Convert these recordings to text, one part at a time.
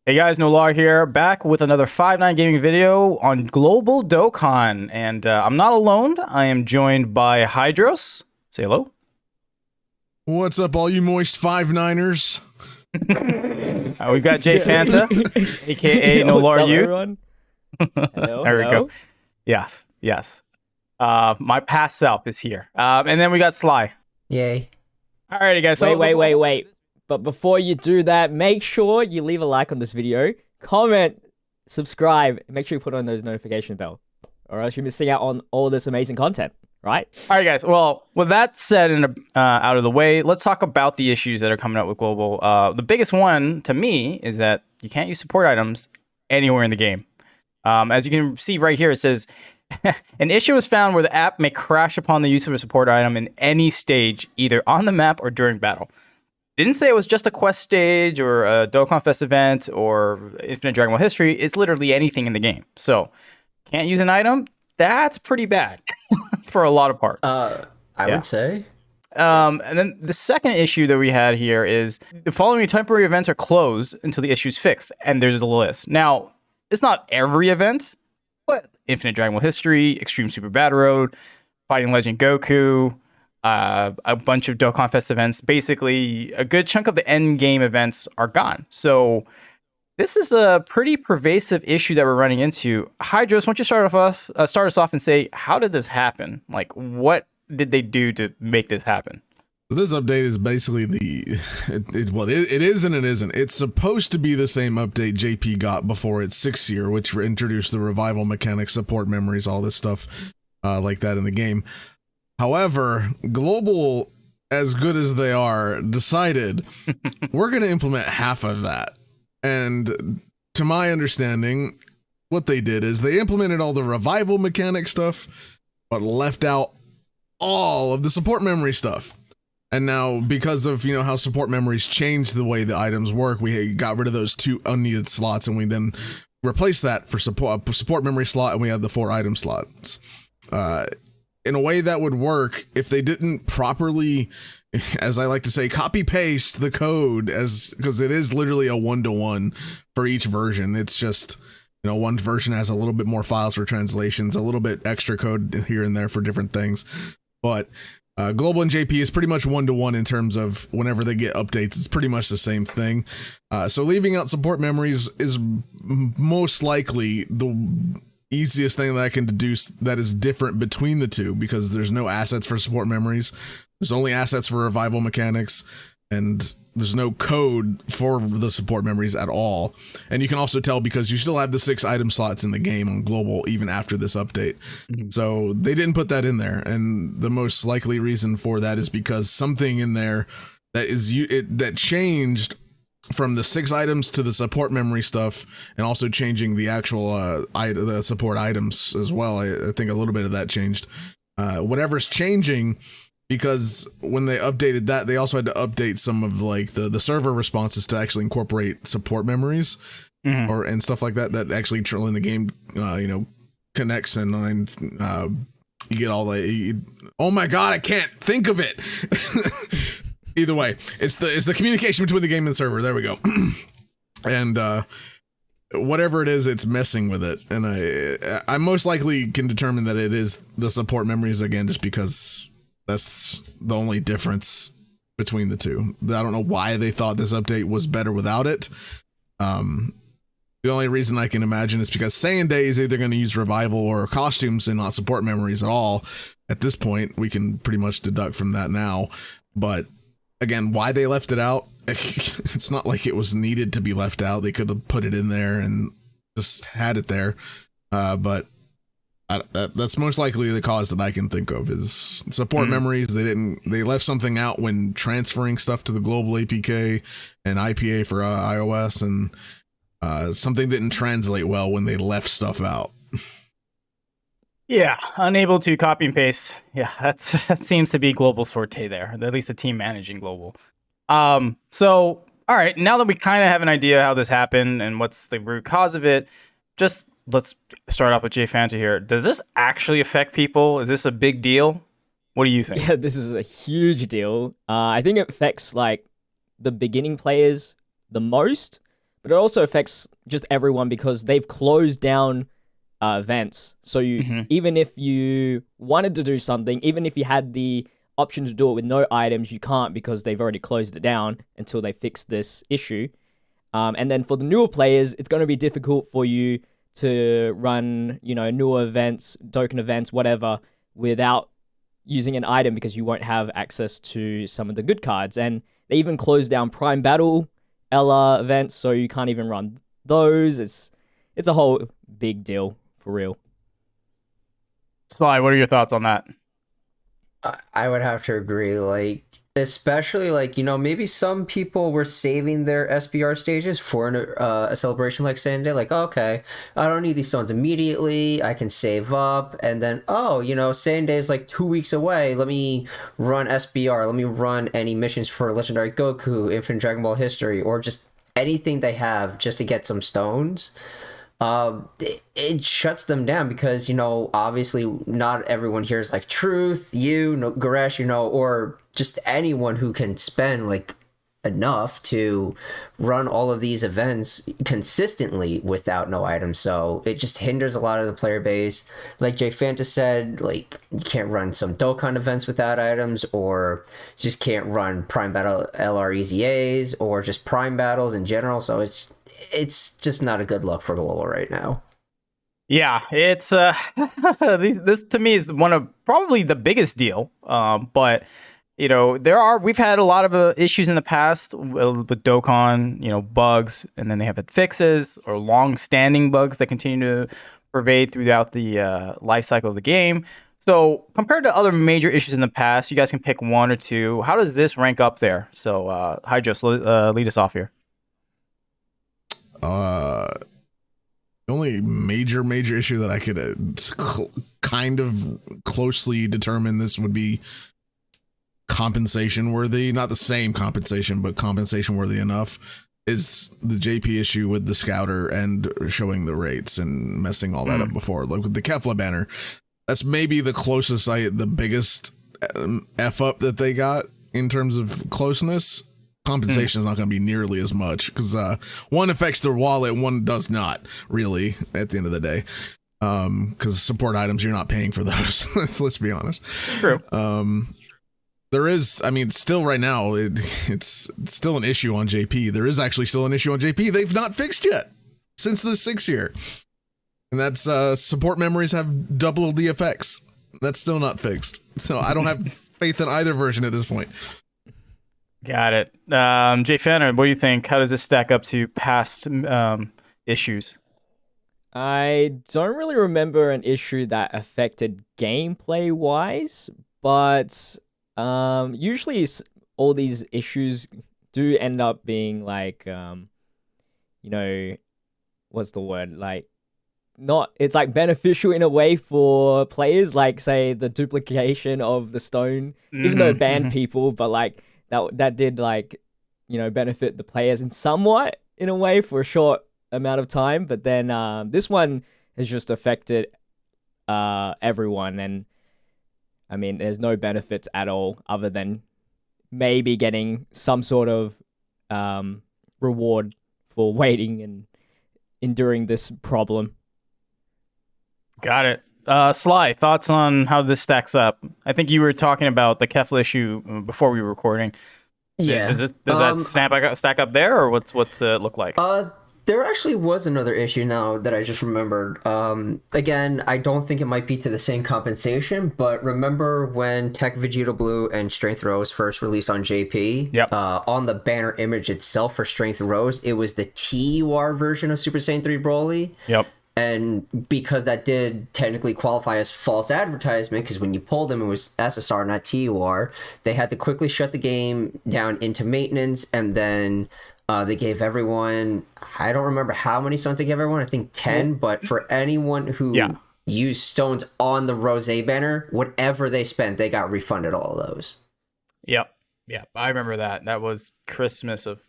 Hey guys, Nolar here, back with another 5-9 gaming video on Global Dokkan. And I'm not alone, I am joined by Hydros. Say hello. What's up, all you moist 5-9ers? We've got Jay Fanta, aka Nolar Youth. Everyone? Hello, There we hello. go. Yes. My past self is here. And then we got Sly. Yay. Alrighty guys, so Wait. But before you do that, make sure you leave a like on this video, comment, subscribe, and make sure you put on those notification bell, or else you're missing out on all this amazing content, right? Alright guys, well, with that said and out of the way, let's talk about the issues that are coming up with Global. The biggest one, to me, is that you can't use support items anywhere in the game. As you can see right here, it says, an issue was found where the app may crash upon the use of a support item in any stage, either on the map or during battle. Didn't say it was just a quest stage or a Dokkan Fest event or Infinite Dragon Ball History. It's literally anything in the game. So, can't use an item? That's pretty bad for a lot of parts. I would say. And then the second issue that we had here is the following temporary events are closed until the issue's fixed, and there's a list. Now, it's not every event, but Infinite Dragon Ball History, Extreme Super Battle Road, Fighting Legend Goku, a bunch of Dokkan Fest events. Basically, a good chunk of the end game events are gone. So this is a pretty pervasive issue that we're running into. Hydros, why don't you start us off and say, how did this happen? Like, what did they do to make this happen? So this update is basically it is and it isn't. It's supposed to be the same update JP got before its 6th year, which introduced the revival mechanics, support memories, all this stuff like that in the game. However, Global, as good as they are, decided we're going to implement half of that. And to my understanding, what they did is they implemented all the revival mechanic stuff, but left out all of the support memory stuff. And now, because of how support memories changed the way the items work, we got rid of those 2 unneeded slots, and we then replaced that for support memory slot, and we had the 4 item slots. In a way that would work if they didn't properly, as I like to say, copy paste the code, because it is literally a 1-to-1 for each version. It's just, one version has a little bit more files for translations, a little bit extra code here and there for different things. But Global and JP is pretty much 1-to-1 in terms of whenever they get updates, it's pretty much the same thing. So leaving out support memories is most likely the easiest thing that I can deduce that is different between the two, because there's no assets for support memories. There's only assets for revival mechanics, and there's no code for the support memories at all. And you can also tell because you still have the 6 item slots in the game on Global even after this update. Mm-hmm. So they didn't put that in there, and the most likely reason for that is because something in there that changed from the 6 items to the support memory stuff, and also changing the actual the support items as well. I think a little bit of that changed. Whatever's changing, because when they updated that, they also had to update some of like the server responses to actually incorporate support memories, mm-hmm. and stuff like that actually in the game connects, and you get all the oh my god, I can't think of it. Either way, it's the communication between the game and the server. There we go. And whatever it is, it's messing with it. And I most likely can determine that it is the support memories again, just because that's the only difference between the two. I don't know why they thought this update was better without it. The only reason I can imagine is because Saiyan Day is either going to use revival or costumes and not support memories at all. At this point, we can pretty much deduct from that now. But again, why they left it out, it's not like it was needed to be left out. They could have put it in there and just had it there. But that's most likely the cause that I can think of is support memories. They left something out when transferring stuff to the global APK and IPA for iOS, and something didn't translate well when they left stuff out. Yeah, unable to copy and paste. Yeah, that seems to be Global's forte there, at least the team managing Global. So, all right, now that we kind of have an idea how this happened and what's the root cause of it, just let's start off with Jay Fanta here. Does this actually affect people? Is this a big deal? What do you think? Yeah, this is a huge deal. I think it affects like the beginning players the most, but it also affects just everyone because they've closed down events. So even if you wanted to do something, even if you had the option to do it with no items, you can't because they've already closed it down until they fix this issue. And then for the newer players, it's going to be difficult for you to run, newer events, Dokkan events, whatever, without using an item because you won't have access to some of the good cards. And they even closed down Prime Battle LR events, so you can't even run those. It's a whole big deal, for real. Sly, what are your thoughts on that? I would have to agree. Like, especially maybe some people were saving their SBR stages for a celebration like Sunday. Like, okay, I don't need these stones immediately. I can save up, and then Sunday is like 2 weeks away. Let me run SBR. Let me run any missions for Legendary Goku, Infinite Dragon Ball History, or just anything they have just to get some stones. It shuts them down because obviously not everyone here is like Truth, Goresh, or just anyone who can spend like enough to run all of these events consistently without no items. So it just hinders a lot of the player base. Like Jay Fanta said, like you can't run some Dokkan events without items, or just can't run Prime Battle LR EZAs, or just Prime Battles in general. So it's just not a good look for Global right now. Yeah, it's this to me is one of probably the biggest deal. But we've had a lot of issues in the past with Dokkan, bugs, and then they have fixes or long-standing bugs that continue to pervade throughout the life cycle of the game. So compared to other major issues in the past, you guys can pick one or two. How does this rank up there? So Hydros, lead us off here. The only major issue that I could kind of closely determine this would be compensation worthy, not the same compensation, but compensation worthy enough, is the JP issue with the Scouter and showing the rates and messing all that up before. Like with the Kefla banner, that's maybe the closest the biggest F up that they got in terms of closeness. Compensation is not going to be nearly as much because one affects their wallet, one does not really at the end of the day. Because support items, you're not paying for those. Let's be honest. True. There is, still right now, it's still an issue on JP. There is actually still an issue on JP. They've not fixed yet since the 6th year. And that's support memories have double the effects. That's still not fixed. So I don't have faith in either version at this point. Got it. Jay Fanner, what do you think? How does this stack up to past issues? I don't really remember an issue that affected gameplay-wise, but usually all these issues do end up being like, what's the word? Like, it's like beneficial in a way for players, like say the duplication of the stone, even though it banned people, but like that did like, benefit the players in somewhat in a way for a short amount of time. But then this one has just affected everyone, and there's no benefits at all other than maybe getting some sort of reward for waiting and enduring this problem. Got it. Sly, thoughts on how this stacks up? I think you were talking about the Kefla issue before we were recording. Yeah. Does that stack up there, or what's it look like? There actually was another issue now that I just remembered. Again, I don't think it might be to the same compensation, but remember when Tech Vegeta Blue and Strength Rose first released on JP? Yep. On the banner image itself for Strength Rose, it was the TUR version of Super Saiyan 3 Broly. Yep. And because that did technically qualify as false advertisement, because when you pulled them, it was SSR, not TUR, they had to quickly shut the game down into maintenance, and then they gave everyone, I don't remember how many stones they gave everyone, I think 10, but for anyone who used stones on the Rose banner, whatever they spent, they got refunded all of those. Yep. I remember that. That was Christmas of,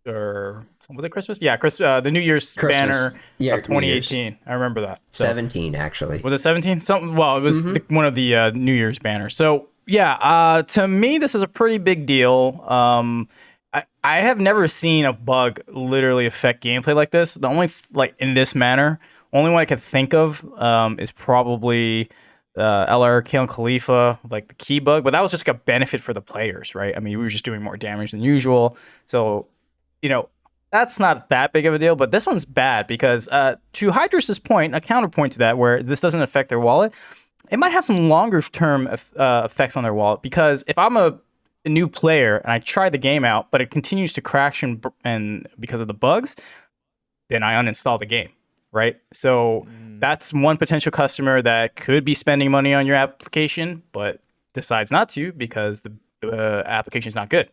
or was it Christmas? Yeah, the New Year's banner of 2018. I remember that. So, 17, actually. Was it 17? Something. Well, it was one of the New Year's banners. So yeah, to me, this is a pretty big deal. I have never seen a bug literally affect gameplay like this. The only like in this manner, only one I could think of is probably LR Kill Khalifa, like the key bug, but that was just like a benefit for the players, right? I mean, we were just doing more damage than usual, so that's not that big of a deal. But this one's bad because to Hydra's point, a counterpoint to that, where this doesn't affect their wallet, it might have some longer term effects on their wallet. Because if I'm a new player and I try the game out, but it continues to crash and because of the bugs, then I uninstall the game, right? So that's one potential customer that could be spending money on your application, but decides not to because the application is not good.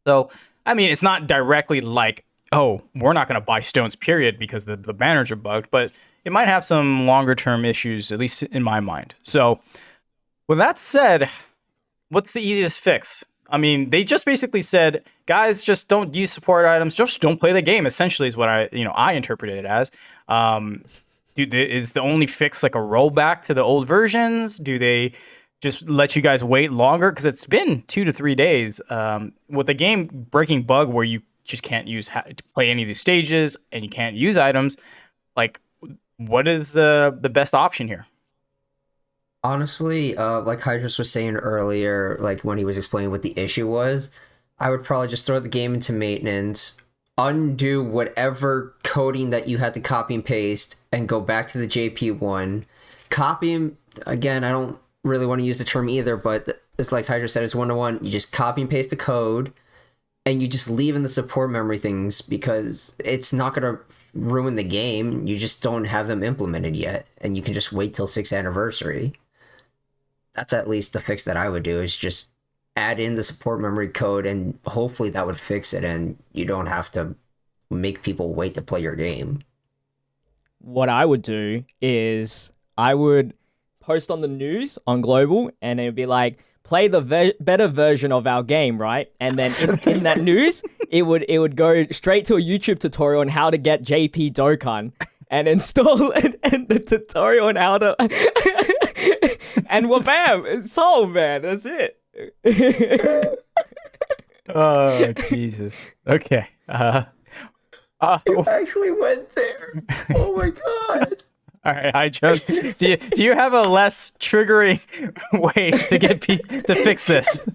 So, I mean, it's not directly like, oh, we're not going to buy stones, period, because the banners are bugged, but it might have some longer term issues, at least in my mind. So, with that said, what's the easiest fix? I mean, they just basically said, guys, just don't use support items, just don't play the game. Essentially, is what I interpreted it as. Is the only fix like a rollback to the old versions? Do they just let you guys wait longer? Because it's been 2 to 3 days with the game breaking bug where you just can't play any of these stages and you can't use items. Like, what is the best option here? Honestly, like Hydrus was saying earlier, like when he was explaining what the issue was, I would probably just throw the game into maintenance, undo whatever coding that you had to copy and paste, and go back to the JP one. Copy, again, I don't really want to use the term either, but it's like Hydra said, it's 1-to-1. You just copy and paste the code, and you just leave in the support memory things because it's not going to ruin the game. You just don't have them implemented yet, and you can just wait till 6th anniversary. That's at least the fix that I would do, is just add in the support memory code, and hopefully that would fix it, and you don't have to make people wait to play your game. What I would do is I would post on the news on Global, and it'd be like, play the better version of our game, right? And then in that news, it would go straight to a YouTube tutorial on how to get JP Dokkan and install and the tutorial on how to and bam, it's solved, man. That's it. Oh, Jesus. Okay. You actually went there. Oh my god. All right, I just do you have a less triggering way to get to fix this?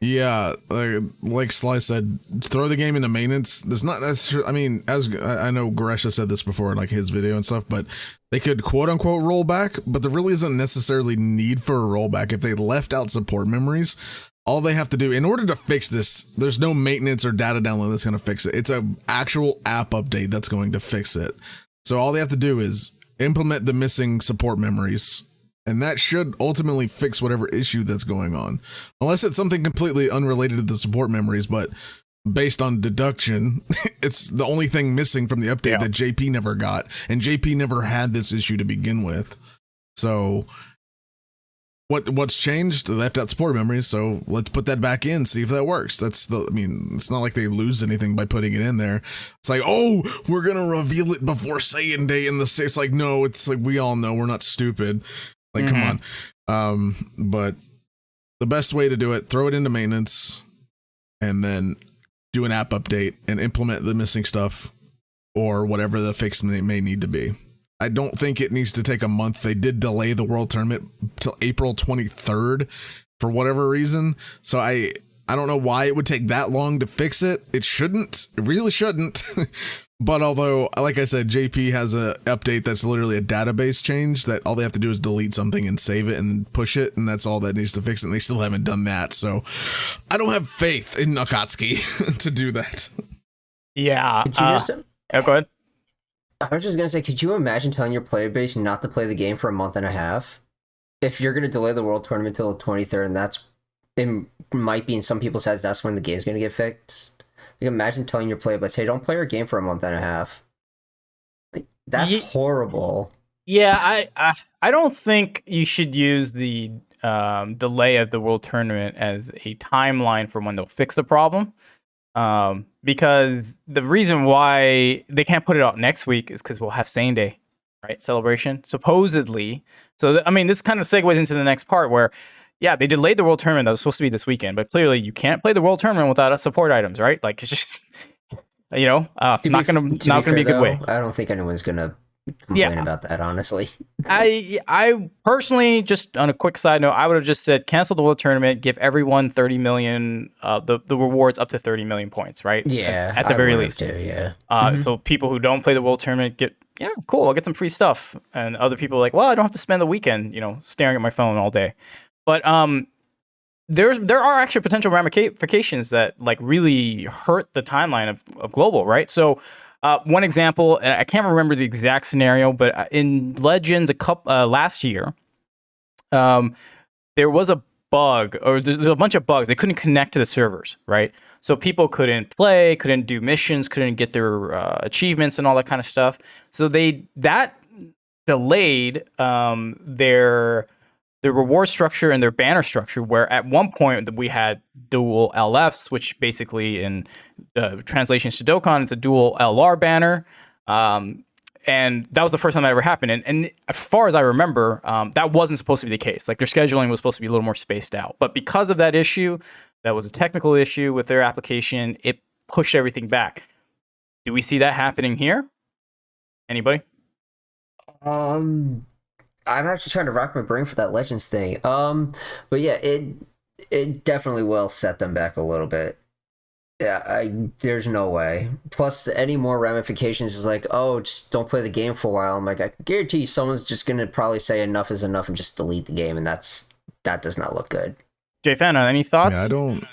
Yeah, like Sly said, throw the game into maintenance. There's not I mean, as I know Goresha said this before in like his video and stuff, but they could quote unquote roll back, but there really isn't necessarily need for a rollback. If they left out support memories, all they have to do in order to fix this, there's no maintenance or data download that's going to fix it. It's an actual app update that's going to fix it. So all they have to do is implement the missing support memories, and that should ultimately fix whatever issue that's going on. Unless it's something completely unrelated to the support memories, but based on deduction, it's the only thing missing from the update that JP never got, and JP never had this issue to begin with. So what's changed? They left out support memories, so let's put that back in, see if that works. I mean, it's not like they lose anything by putting it in there. It's like, oh, we're gonna reveal it before Saiyan Day in the it's like, no, it's like, we all know we're not stupid. Like, come on. But the best way to do it, throw it into maintenance and then do an app update and implement the missing stuff or whatever the fix may need to be. I don't think it needs to take a month. They did delay the World Tournament till April 23rd for whatever reason. So I don't know why it would take that long to fix it. It shouldn't. It really shouldn't. But although, like I said, JP has a update that's literally a database change that all they have to do is delete something and save it and push it, and that's all that needs to fix it, and they still haven't done that. So I don't have faith in Nakatsuki to do that. Yeah. Go ahead. I was just gonna say, could you imagine telling your player base not to play the game for a month and a half? If you're gonna delay the World Tournament till the 23rd, and it might be in some people's heads, that's when the game's gonna get fixed. Like, imagine telling your player base, hey, don't play our game for a month and a half. Like, that's horrible. Yeah, I don't think you should use the delay of the World Tournament as a timeline for when they'll fix the problem. Because the reason why they can't put it out next week is because we'll have Saiyan Day, right? Celebration, supposedly. So, I mean, this kind of segues into the next part where yeah, they delayed the World Tournament that was supposed to be this weekend, but clearly you can't play the World Tournament without support items, right? Like it's just, not gonna be a good way. I don't think anyone's gonna complain about that, honestly. I personally, just on a quick side note, I would have just said cancel the World Tournament, give everyone 30 million, the rewards up to 30 million points, right? Yeah, at the I very would least. too, yeah. So people who don't play the World Tournament get, cool, I'll get some free stuff, and other people are like, well, I don't have to spend the weekend, staring at my phone all day. But there are actually potential ramifications that like really hurt the timeline of Global, right? So. One example, and I can't remember the exact scenario, but in Legends last year, there was a bug, or there's a bunch of bugs. They couldn't connect to the servers, right? So people couldn't play, couldn't do missions, couldn't get their achievements and all that kind of stuff. So that delayed their reward structure and their banner structure, where at one point we had dual LFs, which basically in translations to Dokkan, it's a dual LR banner. And that was the first time that ever happened. And as far as I remember, that wasn't supposed to be the case. Like their scheduling was supposed to be a little more spaced out. But because of that issue, that was a technical issue with their application, it pushed everything back. Do we see that happening here? Anybody? I'm actually trying to rack my brain for that Legends thing. But yeah, it definitely will set them back a little bit. Yeah, there's no way. Plus, any more ramifications is like, oh, just don't play the game for a while. I'm like, I can guarantee you someone's just gonna probably say enough is enough and just delete the game, and that does not look good. Jay Fana, any thoughts? Yeah, I don't.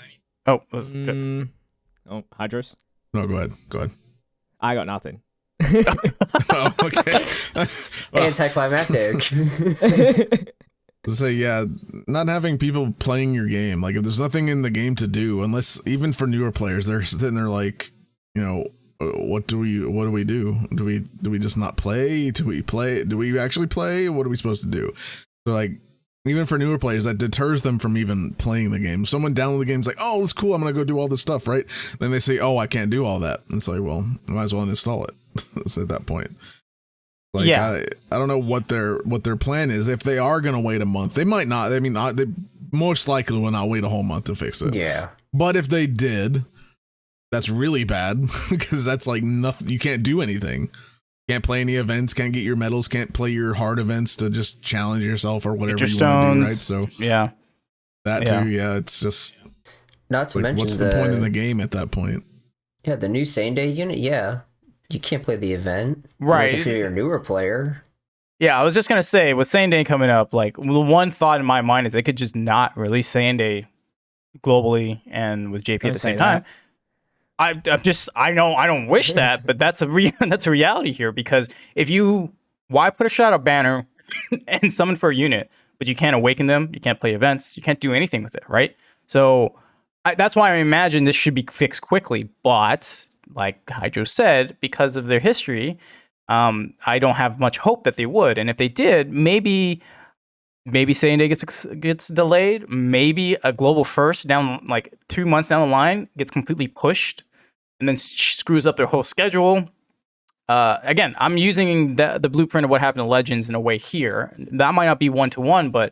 Oh, Hydros? No, go ahead. I got nothing. Oh, okay. Anticlimactic. So yeah, not having people playing your game. Like if there's nothing in the game to do, unless even for newer players, they're sitting there like, what do we do? Do we just not play? Do we play? Do we actually play? What are we supposed to do? So like, even for newer players, that deters them from even playing the game. Someone download the game's like, oh, that's cool, I'm gonna go do all this stuff, right? Then they say, oh, I can't do all that. And it's like, well, I might as well uninstall it. It's at that point. Like, yeah. I don't know what their plan is. If they are gonna wait a month, they might not. I mean, they most likely will not wait a whole month to fix it. Yeah. But if they did, that's really bad because that's like nothing. You can't do anything. Can't play any events. Can't get your medals. Can't play your hard events to just challenge yourself or whatever you want to do. Right. So yeah, that too. Yeah, it's just not to like, mention what's the point in the game at that point? Yeah, the new same day unit. Yeah. You can't play the event, right? Like if you're a newer player. Yeah, I was just gonna say with Same Day coming up, like the one thought in my mind is they could just not release Same Day globally and with JP at the same time. I don't wish that, but that's a reality here, because why put a shadow banner and summon for a unit, but you can't awaken them, you can't play events, you can't do anything with it, right? So that's why I imagine this should be fixed quickly, but like Hydro said, because of their history, I don't have much hope that they would. And if they did, maybe Same Day gets delayed. Maybe a global first down like 2 months down the line gets completely pushed, and then screws up their whole schedule. Again, I'm using the blueprint of what happened to Legends in a way here. That might not be 1-to-1, but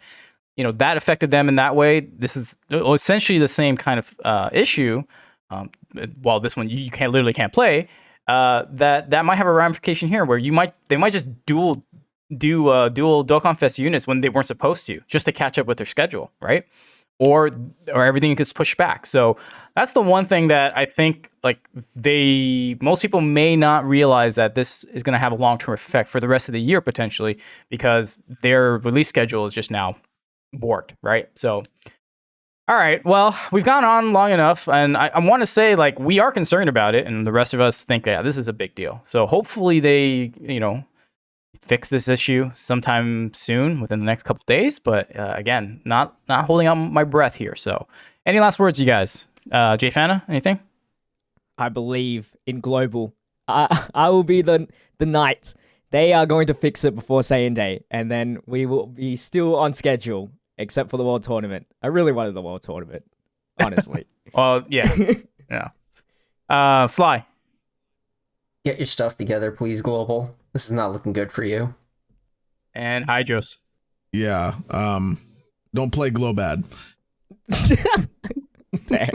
that affected them in that way. This is essentially the same kind of issue. While this one you literally can't play, that might have a ramification here where they might just dual Dokkan Fest units when they weren't supposed to, just to catch up with their schedule, right? Or everything gets pushed back. So that's the one thing that I think like most people may not realize, that this is going to have a long-term effect for the rest of the year potentially, because their release schedule is just now warped, right? So. All right, well, we've gone on long enough, and I want to say, like, we are concerned about it, and the rest of us think, yeah, this is a big deal. So hopefully they, fix this issue sometime soon, within the next couple days. But again, not holding on my breath here. So any last words, you guys? Jay Fana, anything? I believe in Global. I will be the knight. They are going to fix it before Saiyan Day, and then we will be still on schedule. Except for the World Tournament. I really wanted the World Tournament, honestly. Well, yeah. Yeah. Sly. Get your stuff together, please, Global. This is not looking good for you. And Hydros. Yeah. Don't play Globad. Dang.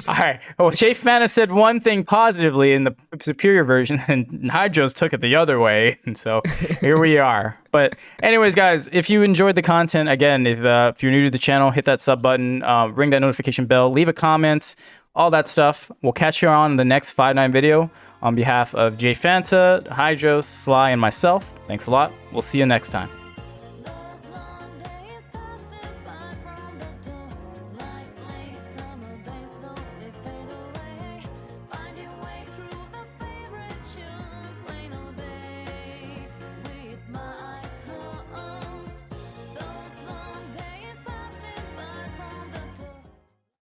All right. Well, Jay Fana said one thing positively in the superior version, and Hydros took it the other way. And so here we are. But anyways, guys, if you enjoyed the content, again, if you're new to the channel, hit that sub button, ring that notification bell, leave a comment, all that stuff. We'll catch you on the next 5-9 video. On behalf of Jay Fanta, Hydros, Sly, and myself, thanks a lot. We'll see you next time.